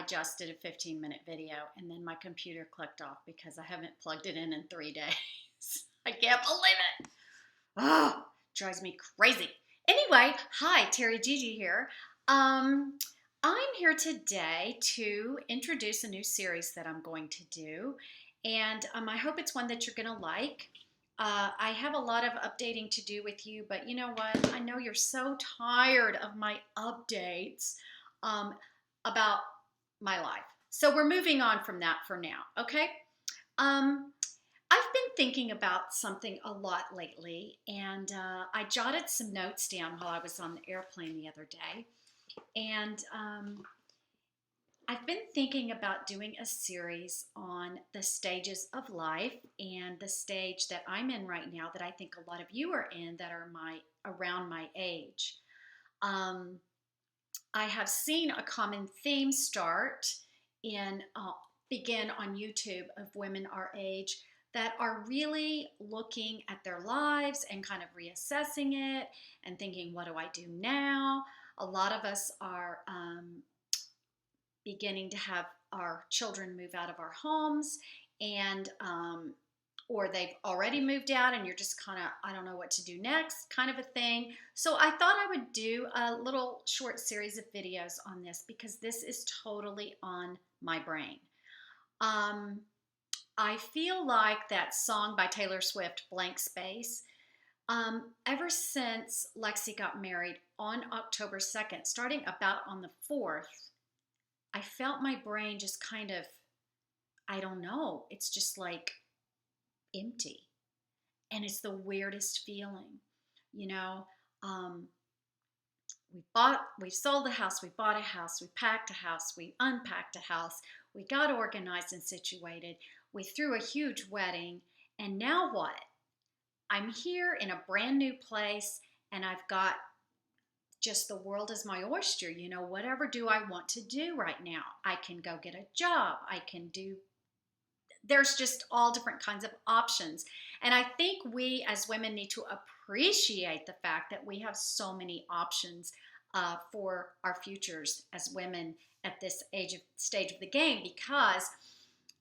just did a 15-minute video and then my computer clicked off because I haven't plugged it in 3 days. I can't believe it. Oh, drives me crazy. Anyway, hi, Teri Gigi here. I'm here today to introduce a new series that I'm going to do, and I hope it's one that you're going to like. I have a lot of updating to do with you, but you know what? I know you're so tired of my updates about my life. So we're moving on from that for now, okay? I've been thinking about something a lot lately, and I jotted some notes down while I was on the airplane the other day. And I've been thinking about doing a series on the stages of life, and the stage that I'm in right now that I think a lot of you are in that are around my age. I have seen a common theme begin on YouTube of women our age that are really looking at their lives and kind of reassessing it and thinking, what do I do now? A lot of us are beginning to have our children move out of our homes, and or they've already moved out and you're just kind of, I don't know what to do next, kind of a thing. So I thought I would do a little short series of videos on this because this is totally on my brain. I feel like that song by Taylor Swift, Blank Space, ever since Lexi got married on October 2nd, starting about on the 4th, I felt my brain just kind of, I don't know, it's just like empty. And it's the weirdest feeling, you know. We sold the house, we bought a house, we packed a house, we unpacked a house, we got organized and situated, we threw a huge wedding, and now what? I'm here in a brand new place, and I've got just the world is my oyster, you know, whatever do I want to do right now? I can go get a job, there's just all different kinds of options. And I think we as women need to appreciate the fact that we have so many options for our futures as women at this stage of the game, because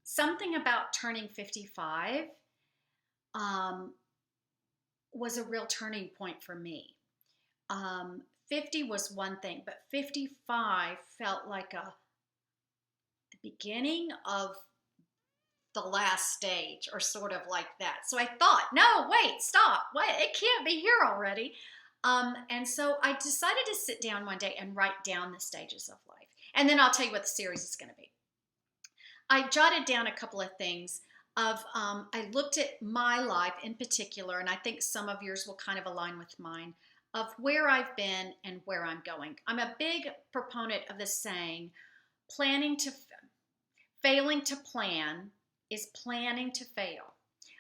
something about turning 55 was a real turning point for me. 50 was one thing, but 55 felt like the beginning of the last stage, or sort of like that. So I thought, no, wait, stop. What? It can't be here already. And so I decided to sit down one day and write down the stages of life. And then I'll tell you what the series is going to be. I jotted down a couple of things I looked at my life in particular, and I think some of yours will kind of align with mine, of where I've been and where I'm going. I'm a big proponent of the saying, failing to plan is planning to fail.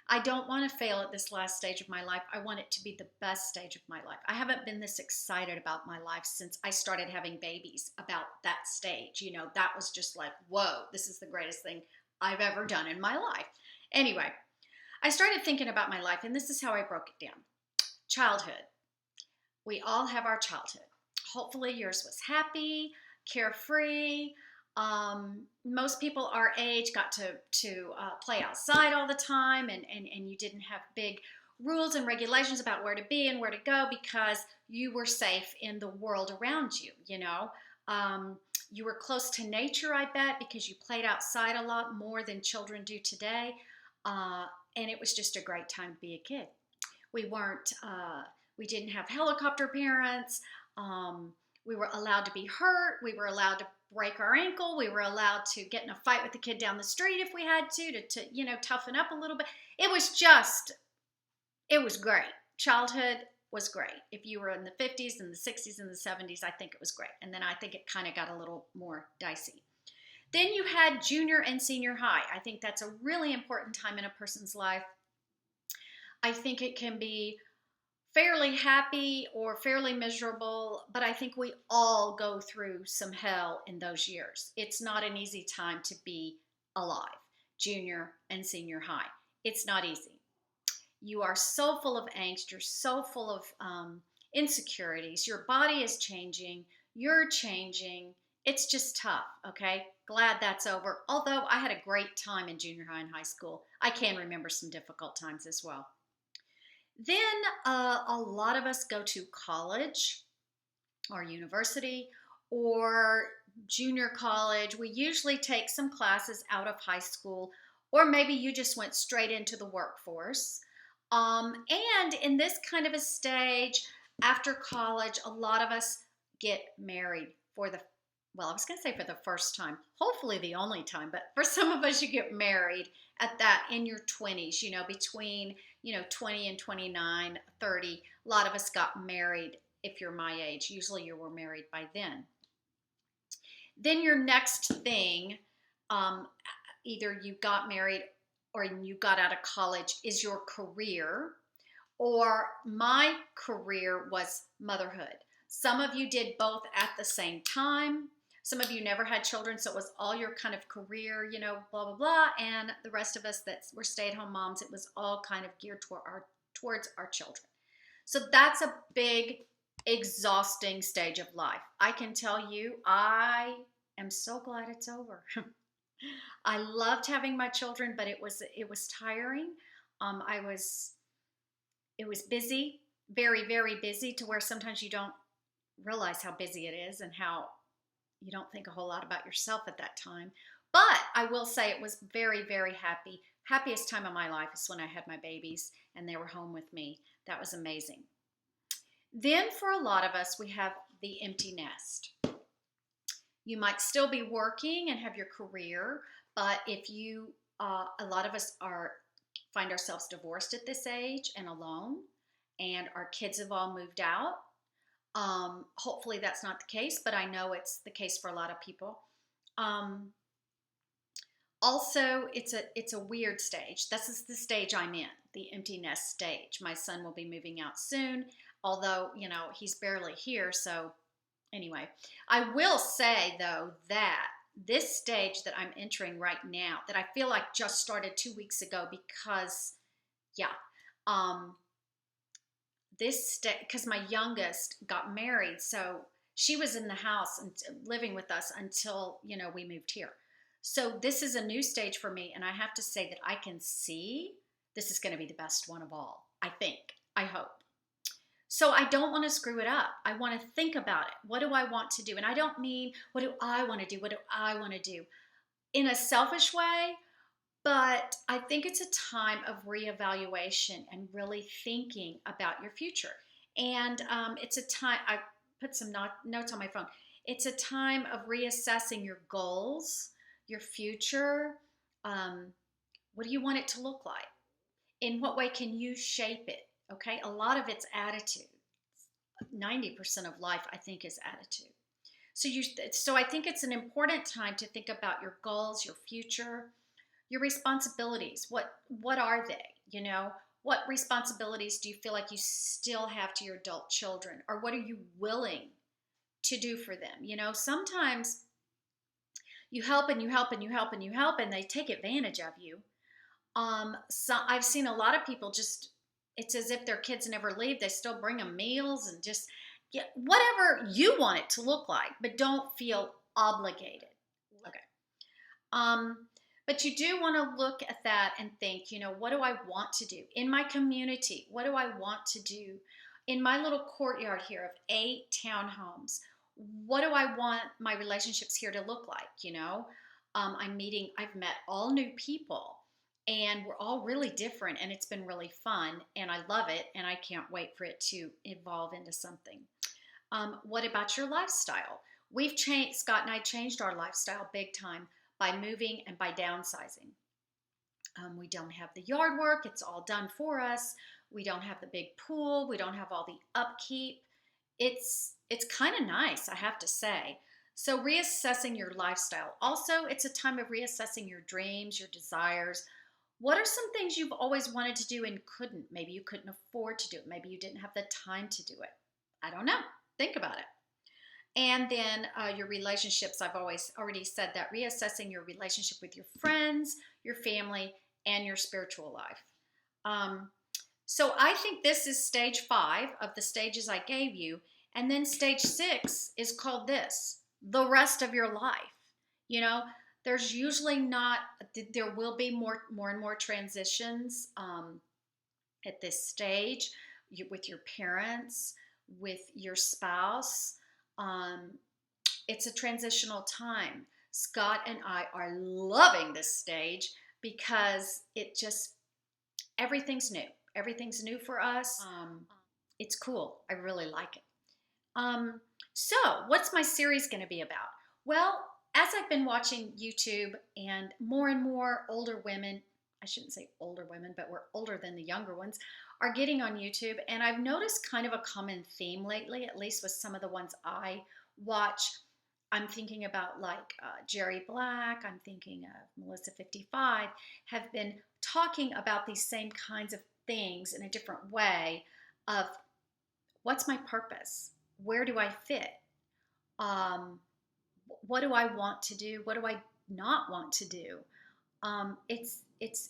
I don't want to fail at this last stage of my life. I want it to be the best stage of my life. I haven't been this excited about my life since I started having babies about that stage. You know, that was just like, whoa, this is the greatest thing I've ever done in my life. Anyway, I started thinking about my life, and this is how I broke it down. Childhood. We all have our childhood. Hopefully yours was happy, carefree. Most people our age got to play outside all the time, and you didn't have big rules and regulations about where to be and where to go because you were safe in the world around you, you know. You were close to nature, I bet, because you played outside a lot more than children do today, and it was just a great time to be a kid. We didn't have helicopter parents. We were allowed to be hurt. We were allowed to break our ankle. We were allowed to get in a fight with the kid down the street if we had to you know, toughen up a little bit. It was great. Childhood was great. If you were in the 50s and the 60s and the 70s, I think it was great. And then I think it kind of got a little more dicey. Then you had junior and senior high. I think that's a really important time in a person's life. I think it can be fairly happy or fairly miserable, but I think we all go through some hell in those years. It's not an easy time to be alive, junior and senior high. It's not easy. You are so full of angst. You're so full of insecurities. Your body is changing. You're changing. It's just tough, okay? Glad that's over. Although I had a great time in junior high and high school, I can remember some difficult times as well. Then a lot of us go to college or university or junior college. We usually take some classes out of high school, or maybe you just went straight into the workforce. And in this kind of a stage, after college, a lot of us get married for the, well, I was going to say for the first time, hopefully the only time, but for some of us, you get married at that in your 20s, between, 20 and 29, 30. A lot of us got married if you're my age. Usually you were married by then. Then your next thing, either you got married or you got out of college, is your career. Or my career was motherhood. Some of you did both at the same time. Some of you never had children, so it was all your kind of career, blah, blah, blah. And the rest of us that were stay-at-home moms, it was all kind of geared towards our children. So that's a big, exhausting stage of life. I can tell you, I am so glad it's over. I loved having my children, but it was tiring. It was busy, very, very busy, to where sometimes you don't realize how busy it is and how you don't think a whole lot about yourself at that time. But I will say it was very, very happy. Happiest time of my life is when I had my babies and they were home with me. That was amazing. Then for a lot of us, we have the empty nest. You might still be working and have your career, but if you, a lot of us find ourselves divorced at this age and alone, and our kids have all moved out. Hopefully that's not the case, but I know it's the case for a lot of people. Also, it's a weird stage. This is the stage I'm in, the empty nest stage. My son will be moving out soon, although, he's barely here. So anyway, I will say, though, that this stage that I'm entering right now, that I feel like just started 2 weeks ago, because, because my youngest got married, so she was in the house and living with us until, we moved here. So this is a new stage for me, and I have to say that I can see this is going to be the best one of all, I think, I hope. So I don't want to screw it up. I want to think about it. What do I want to do? And I don't mean, what do I want to do? What do I want to do? In a selfish way, but I think it's a time of reevaluation and really thinking about your future. And it's a time, I put some notes on my phone. It's a time of reassessing your goals, your future. What do you want it to look like? In what way can you shape it? Okay, a lot of it's attitude. 90% of life, I think, is attitude. So I think it's an important time to think about your goals, your future, your responsibilities. What are they? What responsibilities do you feel like you still have to your adult children, or what are you willing to do for them? Sometimes you help and you help and you help and you help, and they take advantage of you. So I've seen a lot of people just. It's as if their kids never leave. They still bring them meals and just whatever you want it to look like, but don't feel obligated. Okay. But you do want to look at that and think, what do I want to do in my community? What do I want to do in my little courtyard here of 8 townhomes? What do I want my relationships here to look like? I've met all new people. And we're all really different, and it's been really fun, and I love it, and I can't wait for it to evolve into something. What about your lifestyle? Scott and I changed our lifestyle big time by moving and by downsizing. We don't have the yard work. It's all done for us. We don't have the big pool. We don't have all the upkeep. It's kind of nice, I have to say. So reassessing your lifestyle. Also, it's a time of reassessing your dreams, your desires. What are some things you've always wanted to do and couldn't? Maybe you couldn't afford to do it. Maybe you didn't have the time to do it. I don't know. Think about it. And then your relationships. I've already said that. Reassessing your relationship with your friends, your family, and your spiritual life. So I think this is stage 5 of the stages I gave you. And then stage 6 is called this: the rest of your life. You know, there's usually not, there will be more and more transitions at this stage with your parents, with your spouse. Um, it's a transitional time. Scott and I are loving this stage because it just, everything's new. Everything's new for us. It's cool. I really like it. Um, so, what's my series going to be about? Well, as I've been watching YouTube and more older women, I shouldn't say older women, but we're older than the younger ones, are getting on YouTube. And I've noticed kind of a common theme lately, at least with some of the ones I watch. I'm thinking about like Jerry Black, I'm thinking of Melissa 55, have been talking about these same kinds of things in a different way of what's my purpose? Where do I fit? Um, what do I want to do? What do I not want to do?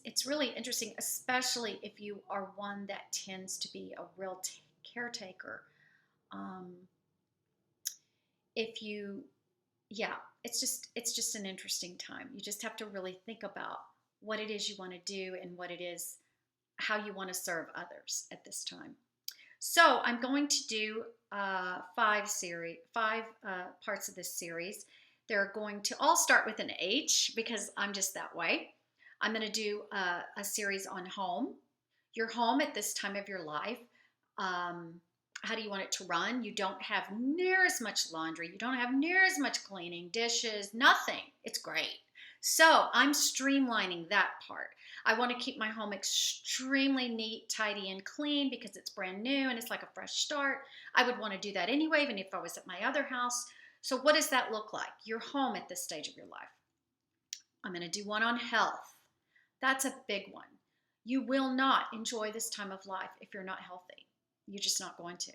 It's really interesting, especially if you are one that tends to be a real caretaker. Um, if you, yeah, it's just an interesting time. You just have to really think about what it is you want to do and what it is, how you want to serve others at this time. So I'm going to do five parts of this series. They're going to all start with an H because I'm just that way. I'm going to do a series on home, your home at this time of your life. How do you want it to run? You don't have near as much laundry. You don't have near as much cleaning, dishes, nothing. It's great. So I'm streamlining that part. I want to keep my home extremely neat, tidy, and clean because it's brand new and it's like a fresh start. I would want to do that anyway, even if I was at my other house. So what does that look like? Your home at this stage of your life. I'm going to do one on health. That's a big one. You will not enjoy this time of life if you're not healthy. You're just not going to.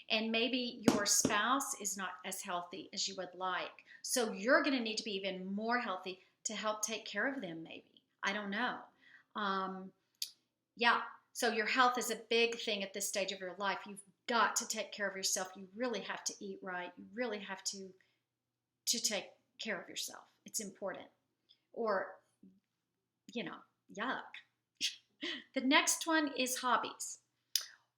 And maybe your spouse is not as healthy as you would like. So you're going to need to be even more healthy to help take care of them, maybe. I don't know. Yeah, so your health is a big thing at this stage of your life. You've got to take care of yourself. You really have to eat right. You really have to take care of yourself. It's important. Or, you know, yuck. The next one is hobbies.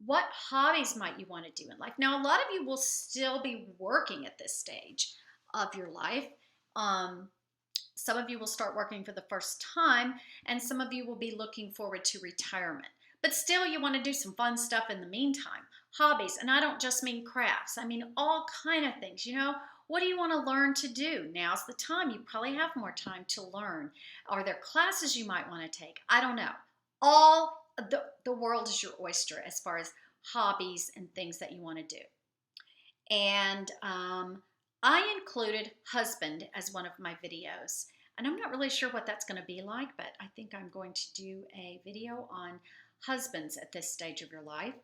What hobbies might you want to do in life? Now, a lot of you will still be working at this stage of your life. Some of you will start working for the first time, and some of you will be looking forward to retirement. But still, you want to do some fun stuff in the meantime. Hobbies, and I don't just mean crafts. I mean all kind of things. You know, what do you want to learn to do? Now's the time. You probably have more time to learn. Are there classes you might want to take? I don't know. All the world is your oyster as far as hobbies and things that you want to do. And I included husband as one of my videos. And I'm not really sure what that's going to be like, but I think I'm going to do a video on husbands at this stage of your life,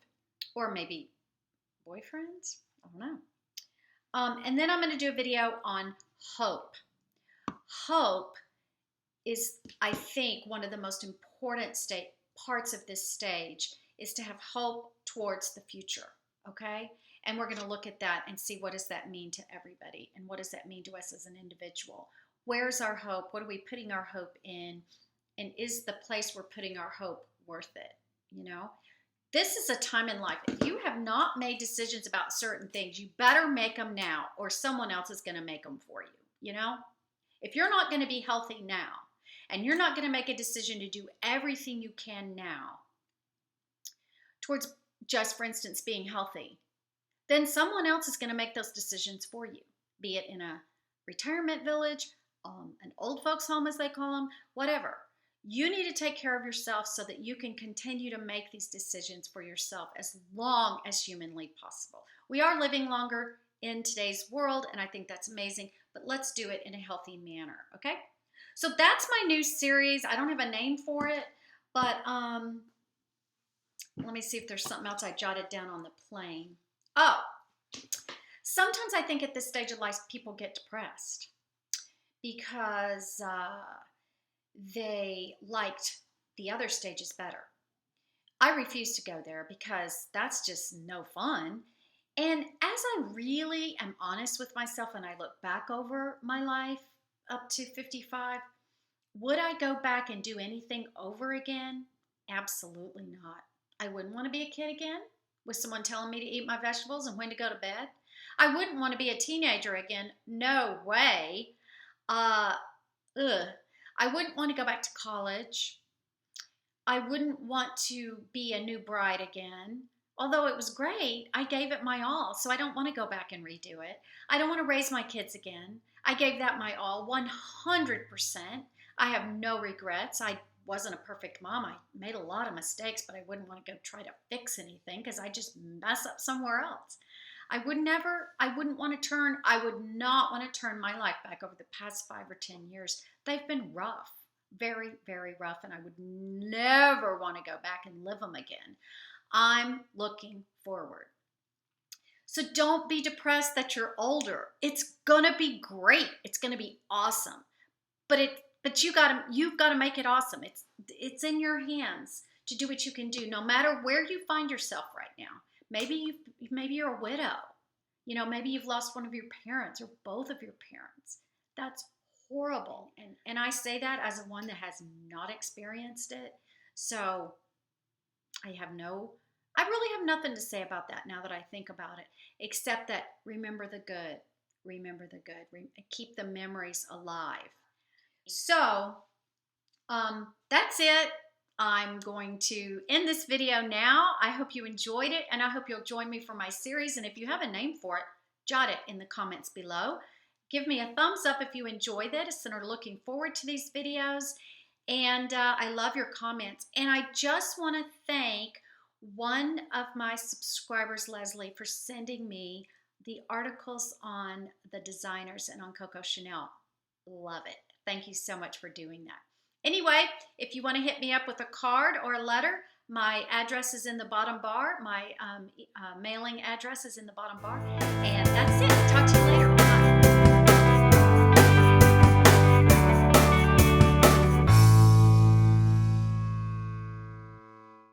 or maybe boyfriends. I don't know. And then I'm going to do a video on hope. Hope is, I think, one of the most important parts of this stage is to have hope towards the future, okay? And we're going to look at that and see what does that mean to everybody and what does that mean to us as an individual. Where's our hope? What are we putting our hope in? And is the place we're putting our hope worth it? You know, this is a time in life. If you have not made decisions about certain things, you better make them now or someone else is going to make them for you. You know, if you're not going to be healthy now and you're not going to make a decision to do everything you can now towards just, for instance, being healthy, then someone else is going to make those decisions for you, be it in a retirement village, an old folks home as they call them, whatever. You need to take care of yourself so that you can continue to make these decisions for yourself as long as humanly possible. We are living longer in today's world, and I think that's amazing, but let's do it in a healthy manner, okay? So that's my new series. I don't have a name for it, but let me see if there's something else I jotted down on the plane. Oh, sometimes I think at this stage of life, people get depressed because they liked the other stages better. I refuse to go there because that's just no fun. And as I really am honest with myself and I look back over my life up to 55, would I go back and do anything over again? Absolutely not. I wouldn't want to be a kid again with someone telling me to eat my vegetables and when to go to bed. I wouldn't want to be a teenager again. No way. Uh, ugh. I wouldn't want to go back to college. I wouldn't want to be a new bride again. Although it was great, I gave it my all, so I don't want to go back and redo it. I don't want to raise my kids again. I gave that my all, 100%. I have no regrets. I wasn't a perfect mom. I made a lot of mistakes, but I wouldn't want to go try to fix anything because I just mess up somewhere else. I would not want to turn my life back over the past 5 or 10 years. They've been rough, very, very rough, and I would never want to go back and live them again. I'm looking forward. So don't be depressed that you're older. It's gonna be great. It's gonna be awesome. But you've got to make it awesome. It's in your hands to do what you can do, no matter where you find yourself right now. Maybe you're a widow. Maybe you've lost one of your parents or both of your parents. That's horrible. And I say that as one that has not experienced it. So I really have nothing to say about that now that I think about it, except that remember the good. Keep the memories alive. So that's it. I'm going to end this video now. I hope you enjoyed it, and I hope you'll join me for my series. And if you have a name for it, jot it in the comments below. Give me a thumbs up if you enjoy this and are looking forward to these videos. And I love your comments. And I just want to thank one of my subscribers, Leslie, for sending me the articles on the designers and on Coco Chanel. Love it. Thank you so much for doing that. Anyway, if you want to hit me up with a card or a letter, my address is in the bottom bar. My mailing address is in the bottom bar. And that's it. Talk to you later.